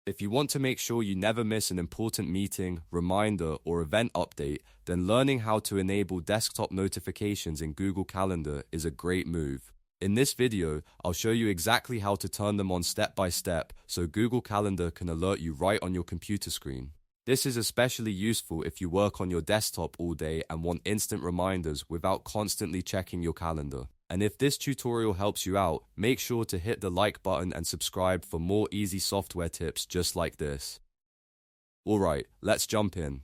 If you want to make sure you never miss an important meeting, reminder, or event update, then learning how to enable desktop notifications in Google Calendar is a great move. In this video, I'll show you exactly how to turn them on step by step so Google Calendar can alert you right on your computer screen. This is especially useful if you work on your desktop all day and want instant reminders without constantly checking your calendar. And if this tutorial helps you out, make sure to hit the like button and subscribe for more easy software tips just like this. Alright, let's jump in.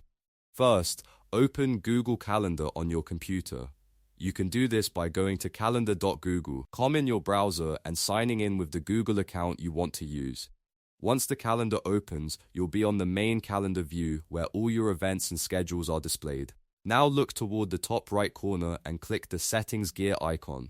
First, open Google Calendar on your computer. You can do this by going to calendar.google.com in your browser and signing in with the Google account you want to use. Once the calendar opens, you'll be on the main calendar view where all your events and schedules are displayed. Now look toward the top right corner and click the Settings gear icon.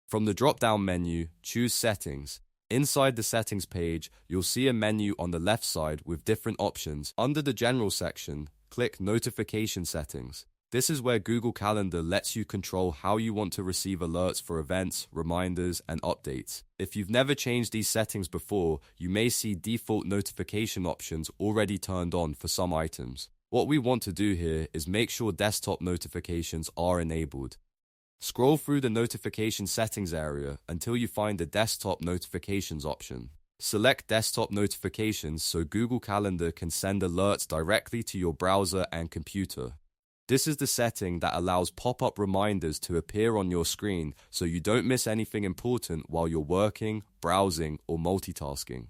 From the drop-down menu, choose Settings. Inside the Settings page, you'll see a menu on the left side with different options. Under the General section, click Notification Settings. This is where Google Calendar lets you control how you want to receive alerts for events, reminders, and updates. If you've never changed these settings before, you may see default notification options already turned on for some items. What we want to do here is make sure desktop notifications are enabled. Scroll through the notification settings area until you find the desktop notifications option. Select desktop notifications so Google Calendar can send alerts directly to your browser and computer. This is the setting that allows pop-up reminders to appear on your screen so you don't miss anything important while you're working, browsing, or multitasking.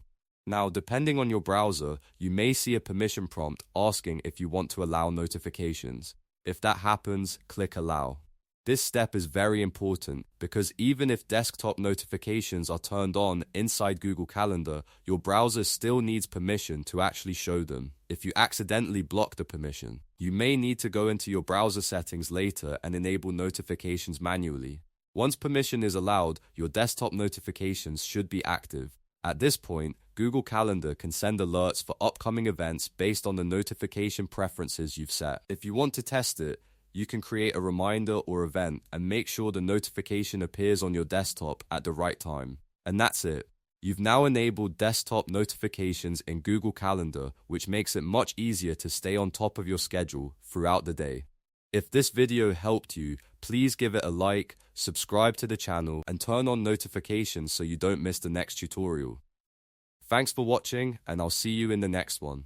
Now, depending on your browser, you may see a permission prompt asking if you want to allow notifications. If that happens, click Allow. This step is very important because even if desktop notifications are turned on inside Google Calendar, your browser still needs permission to actually show them. If you accidentally block the permission, you may need to go into your browser settings later and enable notifications manually. Once permission is allowed, your desktop notifications should be active. At this point, Google Calendar can send alerts for upcoming events based on the notification preferences you've set. If you want to test it, you can create a reminder or event and make sure the notification appears on your desktop at the right time. And that's it. You've now enabled desktop notifications in Google Calendar, which makes it much easier to stay on top of your schedule throughout the day. If this video helped you, please give it a like, subscribe to the channel, and turn on notifications so you don't miss the next tutorial. Thanks for watching, and I'll see you in the next one.